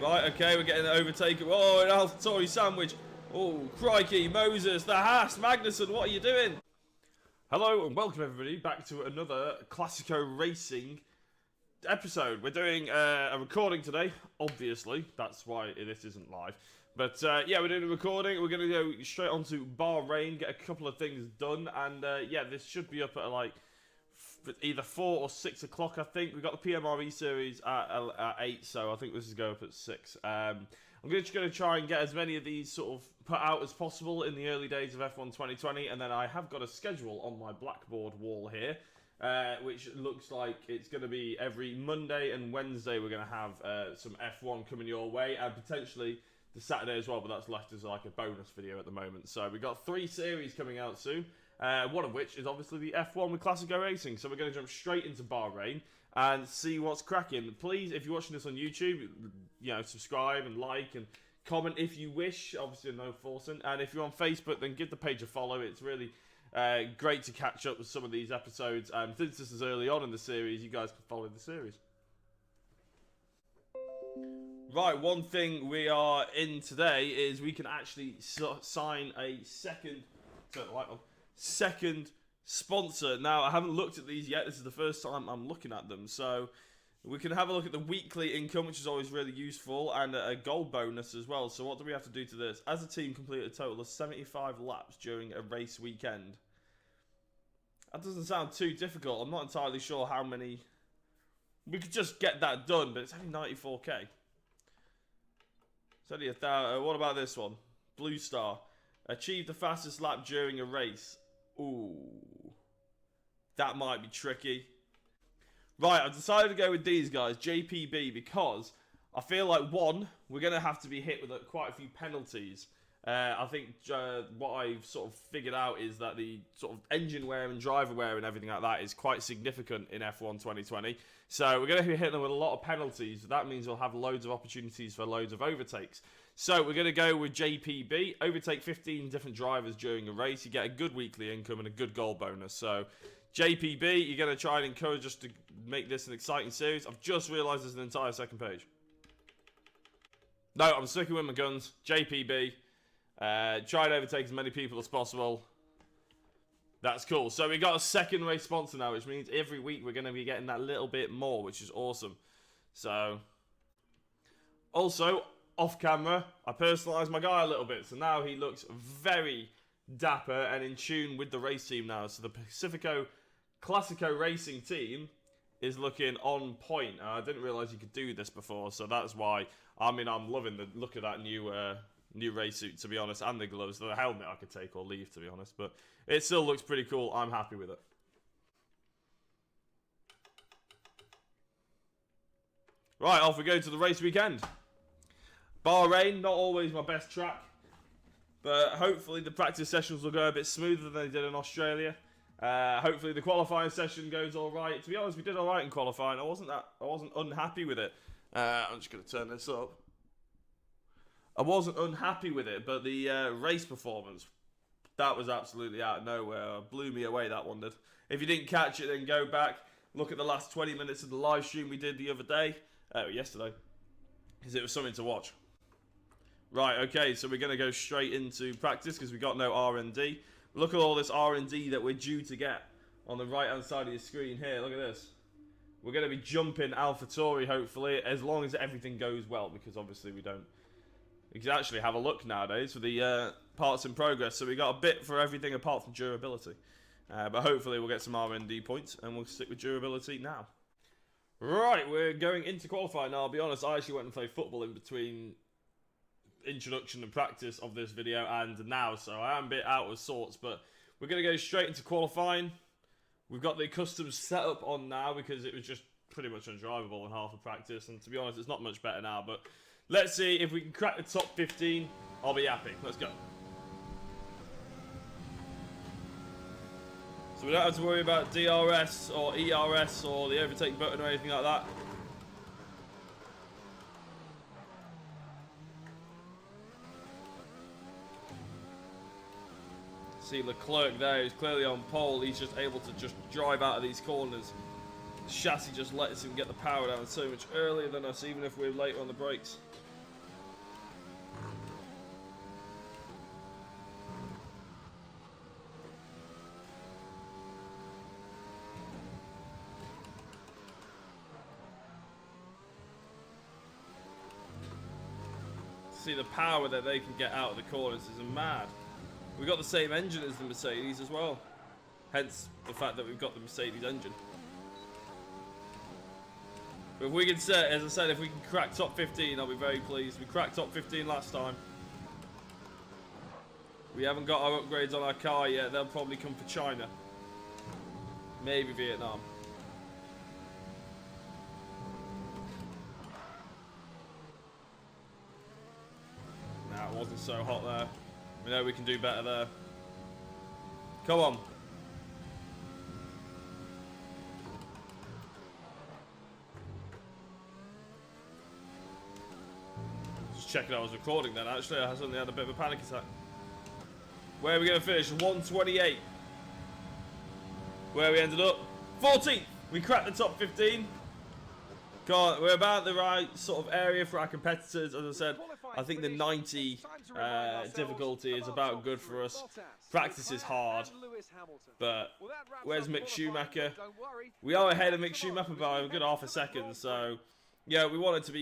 Right, okay, we're getting an overtake. Oh, an AlphaTauri sandwich. Oh, crikey, Moses, the Haas, Magnussen, what are you doing? Hello and welcome everybody back to another Classico Racing episode. We're doing a recording today, obviously. That's why this isn't live. But yeah, we're doing a recording. We're going to go straight on to Bahrain, get a couple of things done. And yeah, this should be up at like either 4 or 6 o'clock, I think. We've got the PMRE series at 8, so I think this is going up at 6. I'm just going to try and get as many of these sort of put out as possible in the early days of F1 2020. And then I have got a schedule on my blackboard wall here. Which looks like it's going to be every Monday and Wednesday we're going to have some F1 coming your way, and potentially the Saturday as well, but that's left as like a bonus video at the moment. So we've got 3 series coming out soon, one of which is obviously the F1 with Classico Racing. So we're going to jump straight into Bahrain and see what's cracking. Please, if you're watching this on YouTube, you know, subscribe and like and comment if you wish, obviously no forcing. And if you're on Facebook, then give the page a follow. It's really great to catch up with some of these episodes, and since this is early on in the series, you guys can follow the series. Right, one thing we are in today is we can actually sign a second sponsor. Now, I haven't looked at these yet. This is the first time I'm looking at them, so we can have a look at the weekly income, which is always really useful, and a gold bonus as well. So what do we have to do to this? As a team, complete a total of 75 laps during a race weekend. That doesn't sound too difficult. I'm not entirely sure how many. We could just get that done, but it's only 94k. It's only 1,000. What about this one? Blue Star. Achieve the fastest lap during a race. Ooh. That might be tricky. Right, I've decided to go with these guys, JPB, because I feel like, one, we're going to have to be hit with quite a few penalties. I think what I've sort of figured out is that the sort of engine wear and driver wear and everything like that is quite significant in F1 2020. So we're going to be hitting them with a lot of penalties. That means we'll have loads of opportunities for loads of overtakes. So we're going to go with JPB. Overtake 15 different drivers during a race. You get a good weekly income and a good goal bonus. So JPB, you're going to try and encourage us to make this an exciting series. I've just realised there's an entire second page. No, I'm sticking with my guns. JPB. Try and overtake as many people as possible. That's cool. So we got a second race sponsor now, which means every week we're going to be getting that little bit more, which is awesome. So, also, off camera, I personalised my guy a little bit. So now he looks very dapper and in tune with the race team now. So the Pacifico Classico Racing team is looking on point. I didn't realise you could do this before, so that's why. I mean, I'm loving the look of that new race suit, to be honest, and the gloves. The helmet I could take or leave, to be honest, but it still looks pretty cool. I'm happy with it. Right, off we go to the race weekend. Bahrain, not always my best track, but hopefully the practice sessions will go a bit smoother than they did in Australia. Hopefully the qualifying session goes all right. To be honest, we did all right in qualifying. I wasn't unhappy with it. I'm just going to turn this up. I wasn't unhappy with it, but the race performance, that was absolutely out of nowhere. Blew me away, that one did. If you didn't catch it, then go back, look at the last 20 minutes of the live stream we did the other day, yesterday, because it was something to watch. Right, okay, so we're going to go straight into practice because we got no R&D. Look at all this R&D that we're due to get on the right-hand side of your screen here. Look at this. We're going to be jumping AlphaTauri, hopefully, as long as everything goes well, because obviously we don't. You can actually have a look nowadays for the parts in progress. So we got a bit for everything apart from durability. But hopefully we'll get some R&D points and we'll stick with durability now. Right, we're going into qualifying now. I'll be honest, I actually went and played football in between introduction and practice of this video and now. So I am a bit out of sorts, but we're going to go straight into qualifying. We've got the custom setup on now because it was just pretty much undrivable in half of practice. And to be honest, it's not much better now, but let's see if we can crack the top 15. I'll be happy. Let's go. So we don't have to worry about DRS or ERS or the overtake button or anything like that. See Leclerc there, who's clearly on pole. He's just able to just drive out of these corners The chassis just lets him get the power down so much earlier than us, even if we're later on the brakes. See the power that they can get out of the corners is mad. We've got the same engine as the Mercedes as well. Hence the fact that we've got the Mercedes engine. But if we can set, as I said, if we can crack top 15, I'll be very pleased. We cracked top 15 last time. We haven't got our upgrades on our car yet. They'll probably come for China. Maybe Vietnam. Nah, it wasn't so hot there. We know we can do better there. Come on. Just checking I was recording then, actually. I suddenly had a bit of a panic attack. Where are we going to finish? 128. Where we ended up? 14th. We cracked the top 15. God, we're about the right sort of area for our competitors. As I said, I think the 90 difficulty is about good for us. Practice is hard, but where's Mick Schumacher? We are ahead of Mick Schumacher by a good half a second. So, yeah, we wanted to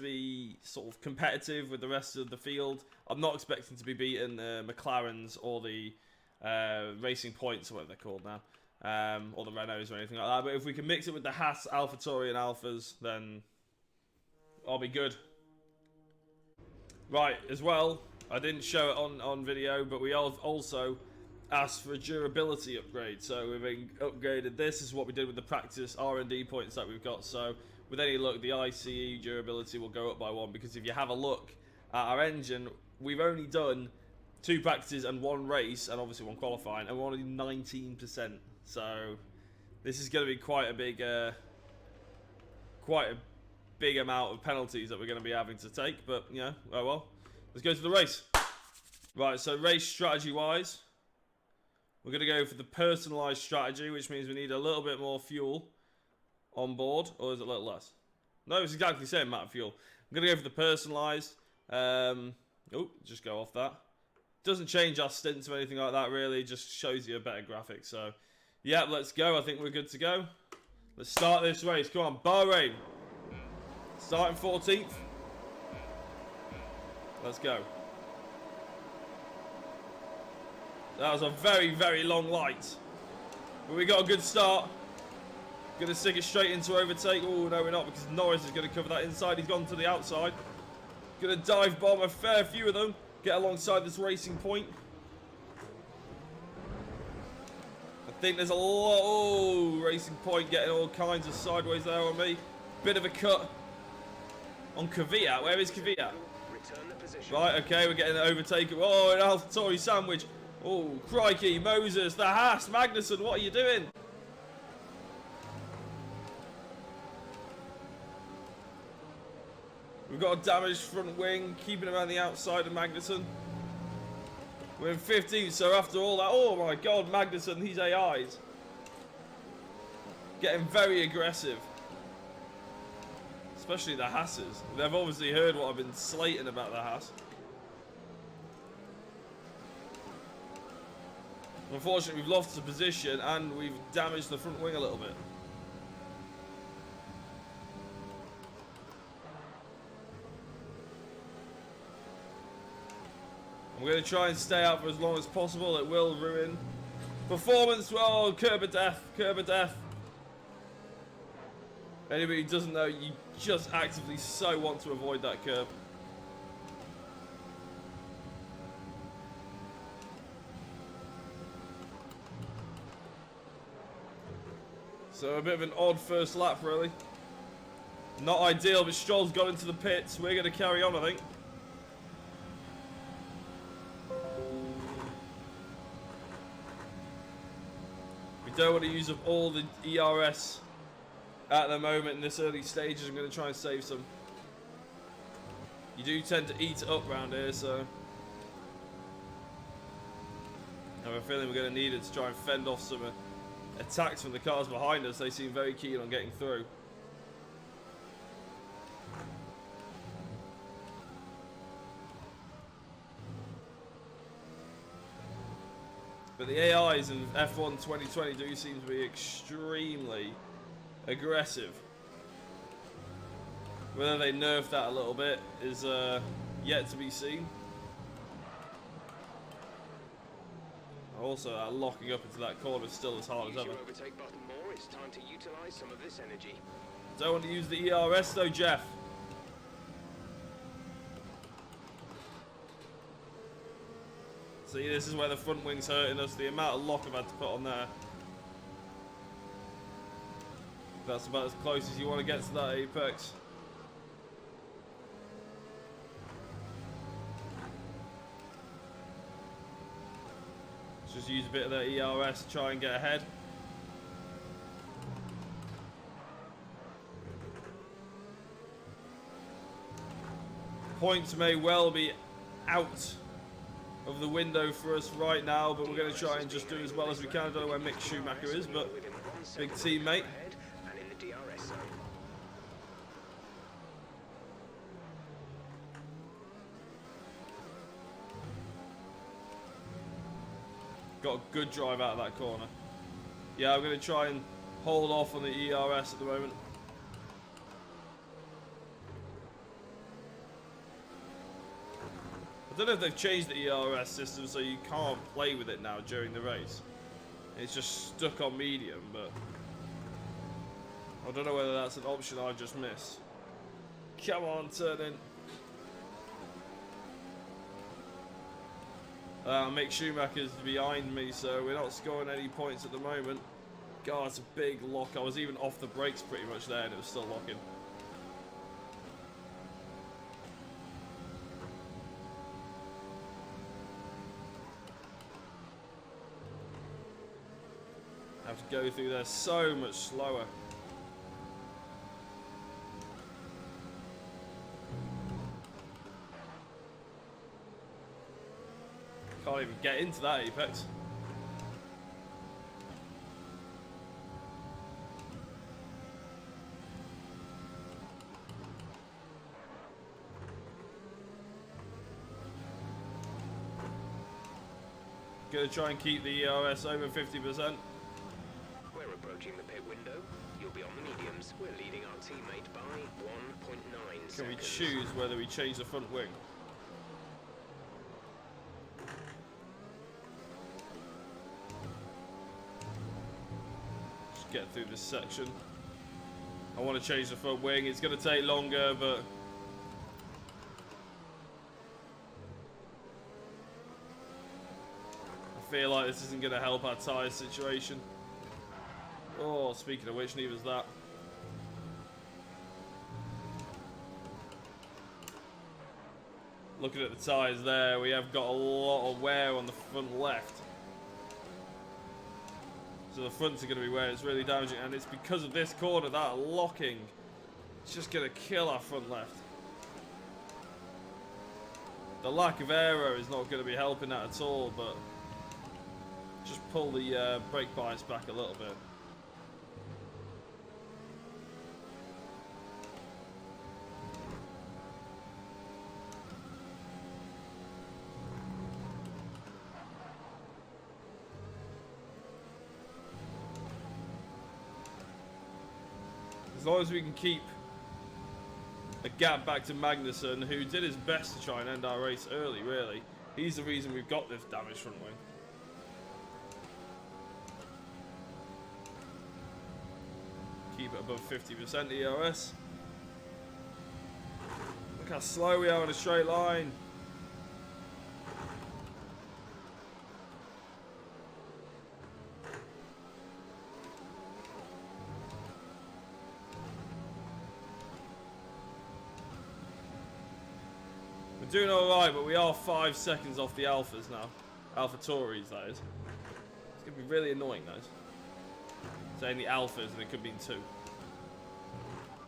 be sort of competitive with the rest of the field. I'm not expecting to be beating McLarens or the Racing Points, or whatever they're called now. Or the Renaults or anything like that. But if we can mix it with the Haas, AlphaTauri and Alphas, then I'll be good. Right, as well, I didn't show it on video, but we also asked for a durability upgrade. So we've upgraded this. Is what we did with the practice R&D points that we've got. So with any luck, the ICE durability will go up by 1, because if you have a look at our engine, we've only done 2 practices and 1 race, and obviously 1 qualifying, and we're only 19%. So this is going to be quite a big amount of penalties that we're going to be having to take. But you know, oh well. Let's go to the race. Right. So race strategy wise, we're going to go for the personalised strategy, which means we need a little bit more fuel on board, or is it a little less? No, it's exactly the same amount of fuel. I'm going to go for the personalised. Oh, just go off that. Doesn't change our stints or anything like that, really. Just shows you a better graphic. So, yeah, let's go. I think we're good to go. Let's start this race. Come on, Bahrain. Starting 14th. Let's go. That was a very, very long light. But we got a good start. Going to stick it straight into overtake. Oh, no, we're not, because Norris is going to cover that inside. He's gone to the outside. Going to dive bomb a fair few of them. Get alongside this Racing Point. I think there's a lot. Oh, Racing Point getting all kinds of sideways there on me. Bit of a cut on Kvyat. Where is Kvyat? Right, okay, we're getting an overtake. Oh, an AlphaTauri sandwich. Oh, crikey, Moses, the Haas, Magnussen, what are you doing? We've got a damaged front wing, keeping around the outside of Magnussen. We're in 15th, so after all that, oh my god, Magnussen, these AIs. Getting very aggressive. Especially the Haas's. They've obviously heard what I've been slating about the Haas. Unfortunately, we've lost the position and we've damaged the front wing a little bit. I'm going to try and stay out for as long as possible. It will ruin performance. Oh, curb of death. Curb of death. Anybody who doesn't know, you just actively so want to avoid that curb. So a bit of an odd first lap, really. Not ideal, but Stroll's got into the pits. We're going to carry on, I think. We don't want to use up all the ERS at the moment in this early stages. I'm going to try and save some. You do tend to eat it up around here, so I have a feeling we're going to need it to try and fend off some attacks from the cars behind us. They seem very keen on getting through. But the AIs in F1 2020 do seem to be extremely aggressive. Whether they nerf that a little bit is yet to be seen. Also, locking up into that corner is still as hard as ever. Don't want to use the ERS though, Jeff. See, this is where the front wing's hurting us. The amount of lock I've had to put on there. That's about as close as you want to get to that apex. Just use a bit of the ERS to try and get ahead. Points may well be out of the window for us right now, but we're going to try and just do as well as we can. I don't know where Mick Schumacher is, but big teammate. Got a good drive out of that corner. Yeah, I'm going to try and hold off on the ERS at the moment. I don't know if they've changed the ERS system so you can't play with it now during the race. It's just stuck on medium, but I don't know whether that's an option I just missed. Come on, turn in. Mick Schumacher's behind me, so we're not scoring any points at the moment. God, it's a big lock. I was even off the brakes pretty much there and it was still locking. Have to go through there so much slower. Can't even get into that apex. Gonna try and keep the ERS over 50%. We're approaching the pit window. You'll be on the mediums. We're leading our teammate by 1.9 seconds. Can we choose whether we change the front wing? Just get through this section. I want to change the front wing. It's going to take longer, but I feel like this isn't going to help our tyre situation. Oh, speaking of which, neither's that. Looking at the tyres there, we have got a lot of wear on the front left. So the fronts are going to be where it's really damaging, and it's because of this corner, that locking. It's just going to kill our front left. The lack of aero is not going to be helping that at all, but just pull the brake bias back a little bit. As long as we can keep a gap back to Magnussen, who did his best to try and end our race early, really. He's the reason we've got this damaged front wing. Keep it above 50% ERS. Look how slow we are in a straight line. We're doing alright, but we are 5 seconds off the Alphas now. Alpha Tauris, that is. It's going to be really annoying, those. Saying the Alphas, and it could be 2.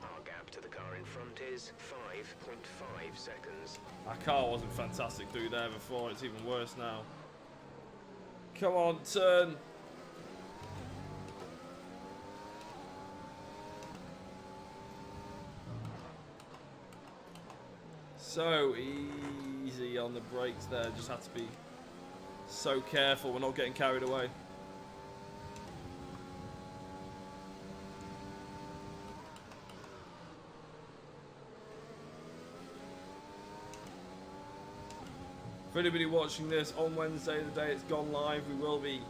Our gap to the car in front is 5.5 seconds. Our car wasn't fantastic through there before, it's even worse now. Come on, turn. So easy on the brakes there. Just have to be so careful we're not getting carried away. For anybody watching this on Wednesday, the day it's gone live, we will be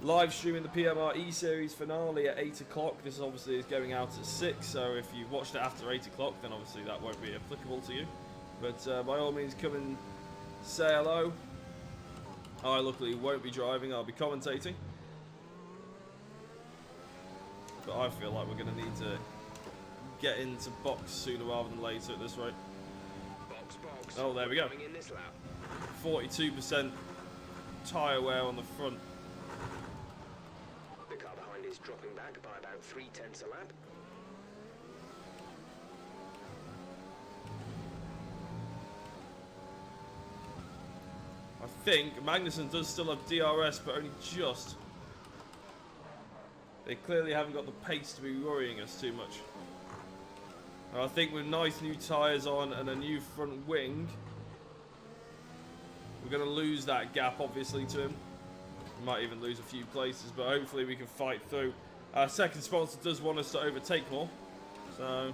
live streaming the PMR E-Series finale at 8 o'clock. This obviously is going out at 6, so if you watched it after 8 o'clock, then obviously that won't be applicable to you. But by all means, come and say hello. I luckily won't be driving, I'll be commentating. But I feel like we're going to need to get into box sooner rather than later at this rate. Box. Oh, there we go. Coming in this lap. 42% tyre wear on the front. The car behind is dropping back by about 0.3 a lap. I think Magnussen does still have DRS, but only just. They clearly haven't got the pace to be worrying us too much. And I think with nice new tyres on and a new front wing, we're going to lose that gap, obviously, to him. We might even lose a few places, but hopefully we can fight through. Our second sponsor does want us to overtake more, so...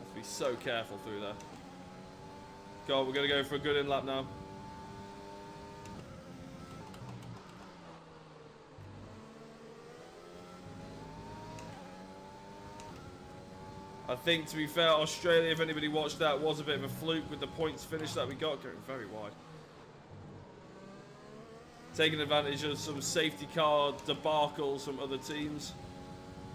have to be so careful through there. God, we're going to go for a good in-lap now. I think, to be fair, Australia, if anybody watched that, was a bit of a fluke with the points finish that we got, going very wide. Taking advantage of some safety car debacles from other teams.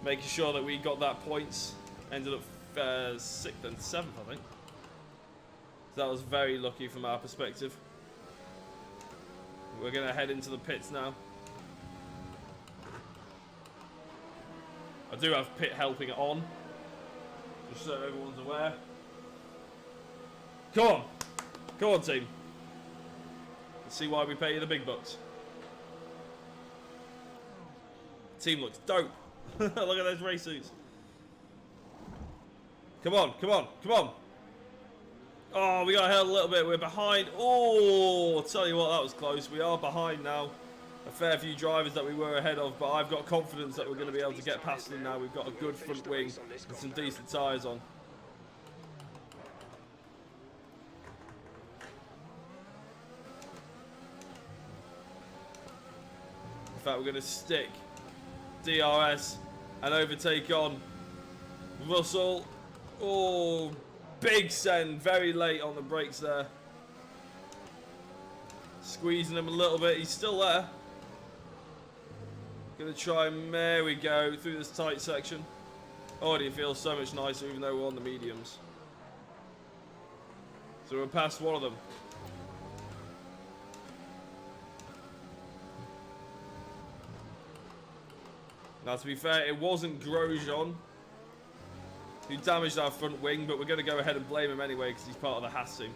Making sure that we got that points. Ended up 6th and 7th, I think. So that was very lucky from our perspective. We're going to head into the pits now. I do have pit helping on. Just so everyone's aware. Come on. Come on, team. Let's see why we pay you the big bucks. Team looks dope. Look at those race suits. Come on, come on, come on. Oh, we got held a little bit. We're behind. Oh, I'll tell you what, that was close. We are behind now. A fair few drivers that we were ahead of, but I've got confidence that we're going to be able to get past them now. We've got a good front wing and some decent tyres on. In fact, we're going to stick DRS and overtake on Russell. Oh, big send, very late on the brakes there. Squeezing him a little bit, he's still there. Gonna try and, there we go, through this tight section. Already feels so much nicer even though we're on the mediums. So we're past one of them. Now to be fair, it wasn't Grosjean who damaged our front wing, but we're going to go ahead and blame him anyway because he's part of the Haas team.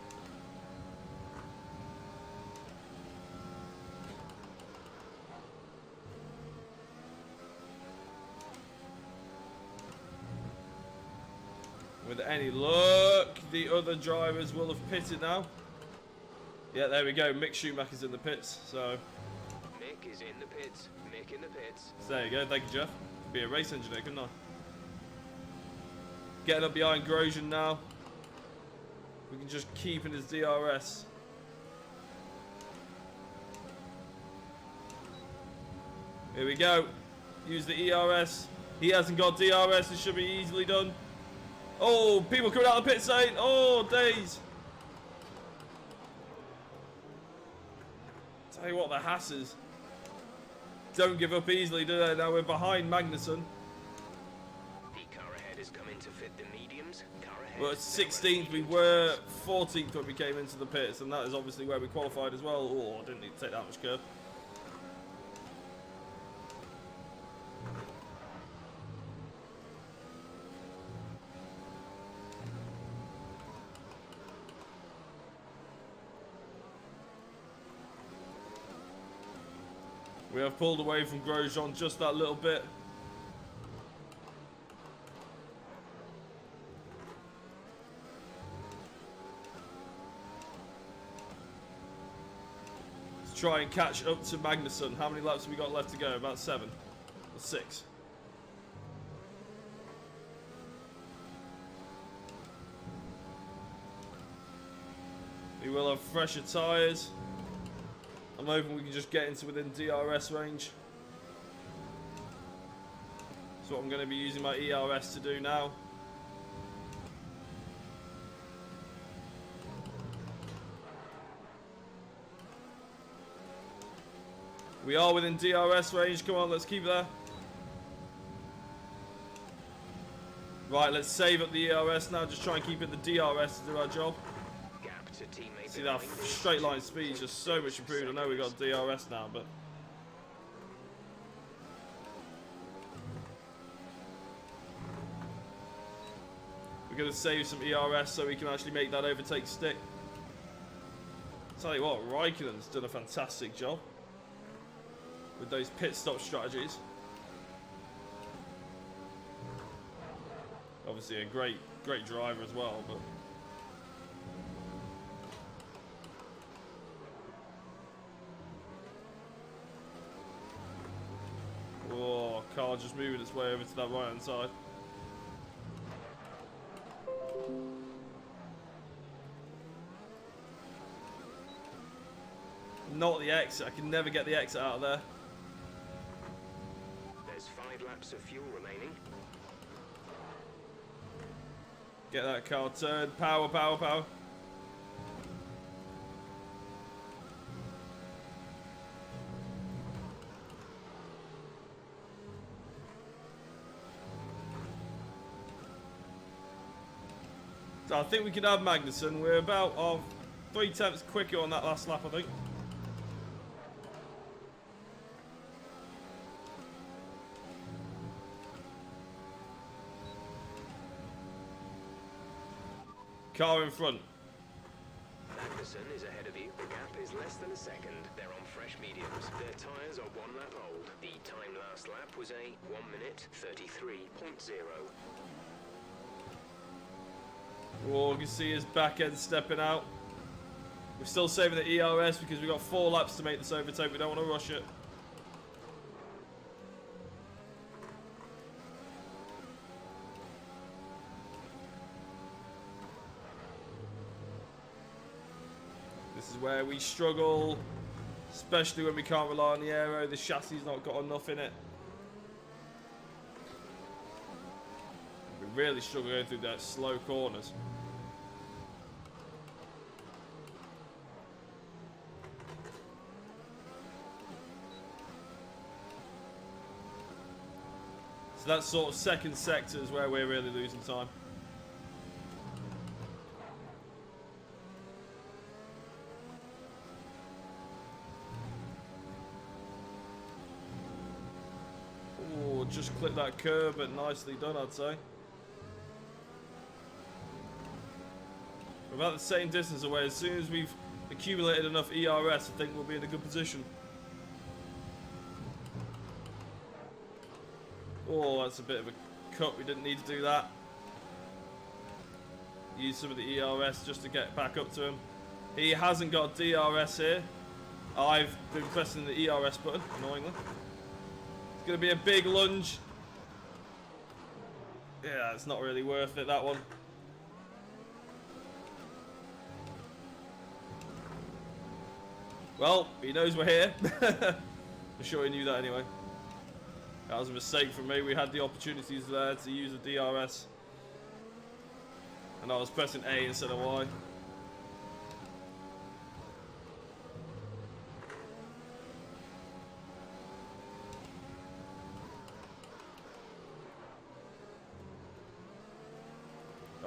With any luck, the other drivers will have pitted now. Yeah, there we go. Mick Schumacher's in the pits, so... Mick is in the pits. Mick in the pits. So there you go. Thank you, Jeff. Be a race engineer, couldn't I? Getting up behind Grosjean now. We can just keep in his DRS. Here we go. Use the ERS. He hasn't got DRS. It should be easily done. Oh, people coming out of the pit saying, oh, days. Tell you what, the Hasses don't give up easily, do they? Now we're behind Magnussen. The car ahead has come in to fit the mediums. Car ahead. Well, it's 16th. We were 14th when we came into the pits, and that is obviously where we qualified as well. Oh, I didn't need to take that much curve. We have pulled away from Grosjean just that little bit. Let's try and catch up to Magnussen. How many laps have we got left to go? About 7 or 6. We will have fresher tyres. I'm hoping we can just get into within DRS range. That's what I'm going to be using my ERS to do now. We are within DRS range. Come on, let's keep there. Right, let's save up the ERS now. Just try and keep it the DRS to do our job. See, that straight line speed is just so much improved. I know we got DRS now, but we're going to save some ERS so we can actually make that overtake stick. Tell you what, Raikkonen's done a fantastic job with those pit stop strategies. Obviously a great driver as well, but oh, car just moving its way over to that right hand side. Not the exit. I can never get the exit out of there. There's 5 laps of fuel remaining. Get that car turned. Power, power, power. So I think we can have Magnussen. We're about 3/10 quicker on that last lap, I think. Car in front. Magnussen is ahead of you. The gap is less than a second. They're on fresh mediums. Their tyres are 1 lap old. The time last lap was a 1 minute 33.0. Oh, you can see his back end stepping out. We're still saving the ERS because we've got 4 laps to make this overtake. We don't want to rush it. This is where we struggle, especially when we can't rely on the aero. The chassis has not got enough in it. We really struggle going through those slow corners. So that sort of second sector is where we're really losing time. Oh, just clip that curb, but nicely done, I'd say. We're about the same distance away. As soon as we've accumulated enough ERS, I think we'll be in a good position. Oh, that's a bit of a cut. We didn't need to do that. Use some of the ERS just to get back up to him. He hasn't got DRS here. I've been pressing the ERS button, annoyingly. It's going to be a big lunge. Yeah, it's not really worth it, that one. Well, he knows we're here. I'm sure he knew that anyway. That was a mistake from me. We had the opportunities there to use the DRS. And I was pressing A instead of Y.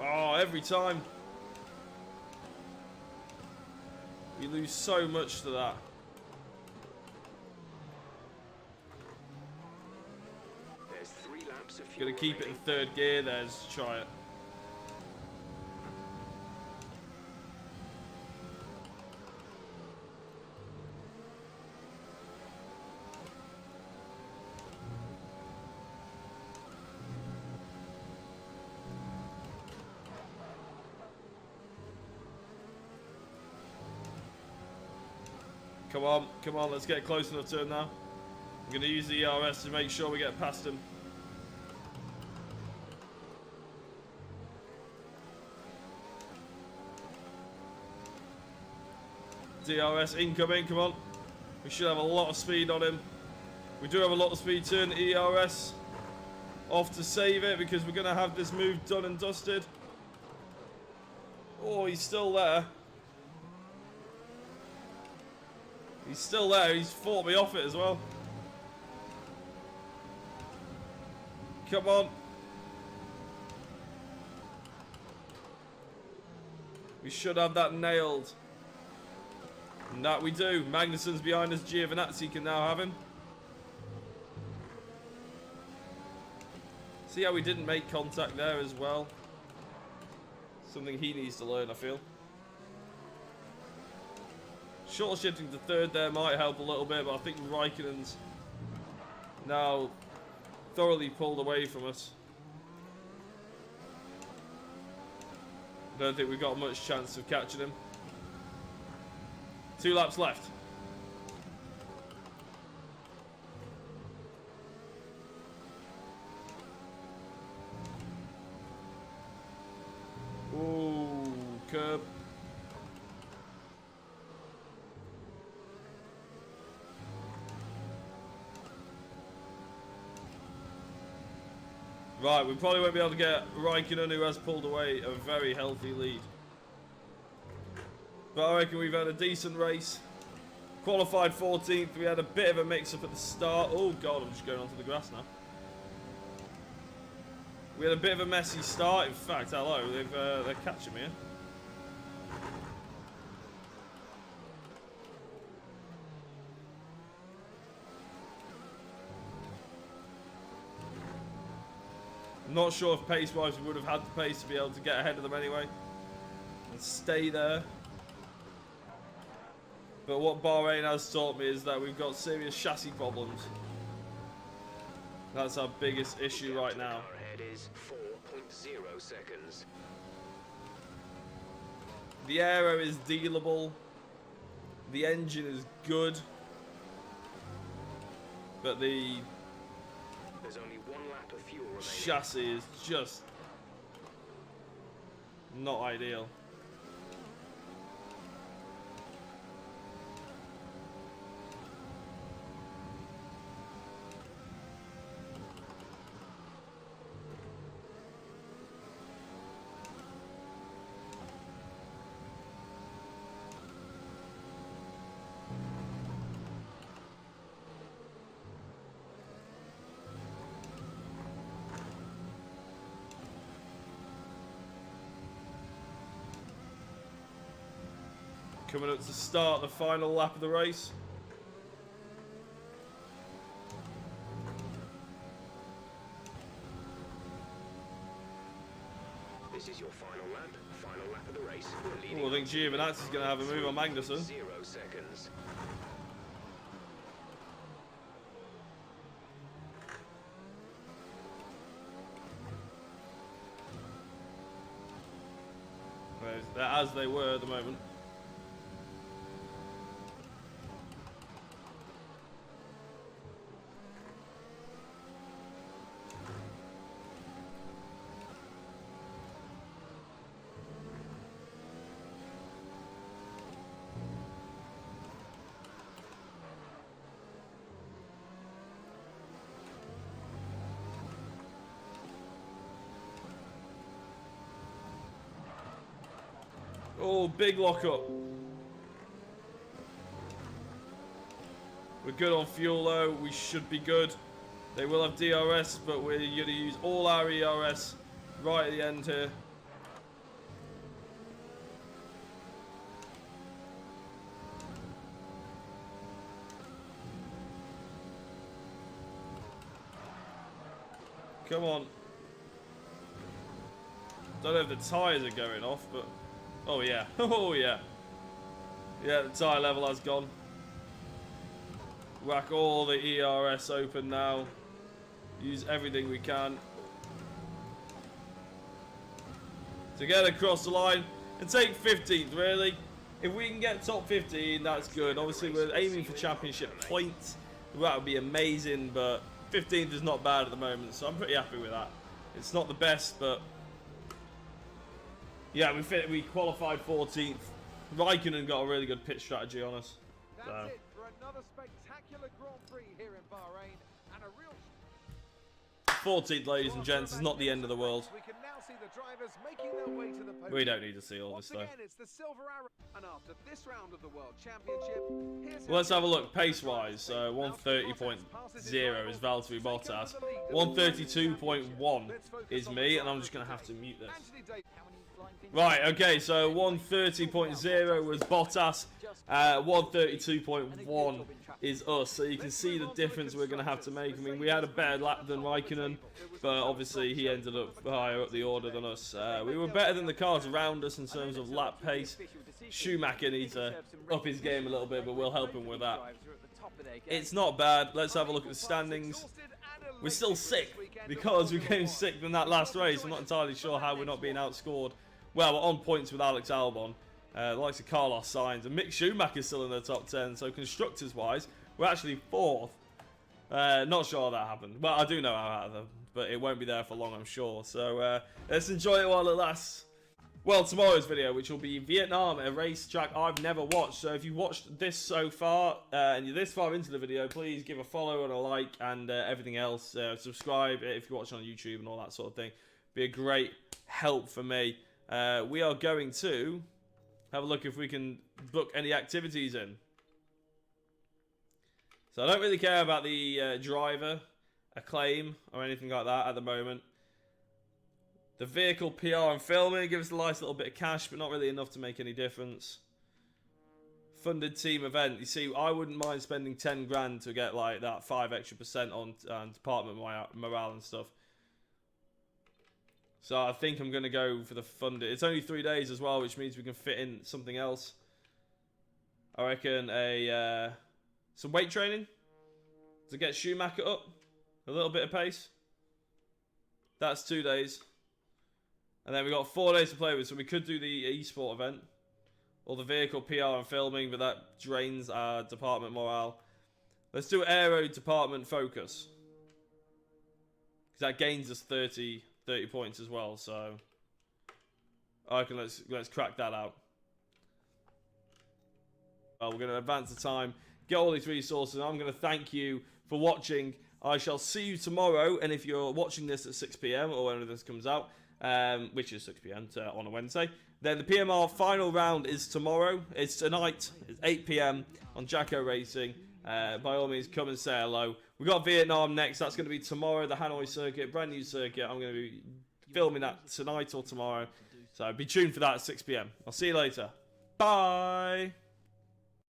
Oh, every time. We lose so much to that. There's 3 laps of fuel Gonna keep it in remaining. 3rd gear there, just try it. Come on, come on, let's get close enough to him now. I'm going to use the ERS to make sure we get past him. DRS incoming, come on. We should have a lot of speed on him. We do have a lot of speed. Turn ERS off to save it because we're going to have this move done and dusted. Oh, he's still there. He's still there. He's fought me off it as well. Come on. We should have that nailed. And that we do. Magnussen's behind us. Giovinazzi can now have him. See how we didn't make contact there as well. Something he needs to learn, I feel. Short shifting to third there might help a little bit, but I think Raikkonen's now thoroughly pulled away from us. I don't think we've got much chance of catching him. 2 laps left. Ooh, curb. Right, we probably won't be able to get Raikkonen, who has pulled away a very healthy lead. But I reckon we've had a decent race. Qualified 14th. We had a bit of a mix-up at the start. Oh, God, I'm just going onto the grass now. We had a bit of a messy start. In fact, hello, they're catching me. Not sure if pace-wise we would have had the pace to be able to get ahead of them anyway and stay there. But what Bahrain has taught me is that we've got serious chassis problems. That's our biggest issue right now. Our head is 4.0 seconds. The aero is dealable. The engine is good. But the There's only 1 lap of fuel remaining. chassis is just not ideal. Coming up to start the final lap of the race. This is your final lap of the race. Oh, I think Giovinazzi's going to have a move on Magnussen. 0 seconds. They're as they were at the moment. Oh, big lock-up. We're good on fuel though, we should be good. They will have DRS, but we're going to use all our ERS right at the end here. Come on. Don't know if the tyres are going off, but... Oh yeah, oh yeah. Yeah, the tyre level has gone. Whack all the ERS open now. Use everything we can to get across the line and take 15th, really. If we can get top 15, that's good. Obviously, we're aiming for championship points. That would be amazing, but 15th is not bad at the moment, so I'm pretty happy with that. It's not the best, but yeah, we qualified 14th. Raikkonen got a really good pit strategy on us. That's it for another spectacular Grand Prix here in Bahrain, and a real 14th, ladies and gents, is not the end of the world. We can now see the drivers making their way to the podium. We don't need to see all this though. Once again, it's the silver arrow. And after this round of the World Championship, Well, let's have a look pace-wise. 130.0 is Valtteri Bottas. 132.1 is me, and I'm just going to have to mute this. Right, okay, so 130.0 was Bottas. 132.1 is us. So you can see the difference we're going to have to make. I mean, we had a better lap than Raikkonen, but obviously he ended up higher up the order than us. We were better than the cars around us in terms of lap pace. Schumacher needs to up his game a little bit, but we'll help him with that. It's not bad. Let's have a look at the standings. We're still sick because we came sick in that last race. I'm not entirely sure how we're not being outscored. Well, we're on points with Alex Albon, the likes of Carlos Sainz, and Mick Schumacher's still in the top 10. So constructors-wise, we're actually 4th. Not sure how that happened. Well, I do know how it happened, but it won't be there for long, I'm sure. So let's enjoy it while it lasts. Well, tomorrow's video, which will be Vietnam, a racetrack I've never watched. So if you've watched this so far, and you're this far into the video, please give a follow and a like and everything else. Subscribe if you're watching on YouTube and all that sort of thing. Be a great help for me. We are going to have a look if we can book any activities in. So I don't really care about the driver, acclaim, or anything like that at the moment. The vehicle PR and filming gives us a nice little bit of cash, but not really enough to make any difference. Funded team event. You see, I wouldn't mind spending 10 grand to get like that 5% extra on department morale and stuff. So I think I'm going to go for the funded. It's only 3 days as well, which means we can fit in something else. I reckon some weight training to get Schumacher up a little bit of pace. That's 2 days. And then we've got 4 days to play with, so we could do the esport event. Or the vehicle PR and filming, but that drains our department morale. Let's do aero department focus. Because that gains us 30 points as well, so I reckon let's crack that out. Well, we're going to advance the time, get all these resources. I'm going to thank you for watching. I shall see you tomorrow, and if you're watching this at 6 PM or whenever this comes out, which is 6 PM on a Wednesday, then the PMR final round is tomorrow. It's tonight. It's 8 PM on Jacko Racing. By all means, come and say hello. We got Vietnam next. That's going to be tomorrow, the Hanoi circuit, brand new circuit. I'm going to be filming that tonight or tomorrow. So be tuned for that at 6 PM. I'll see you later. Bye.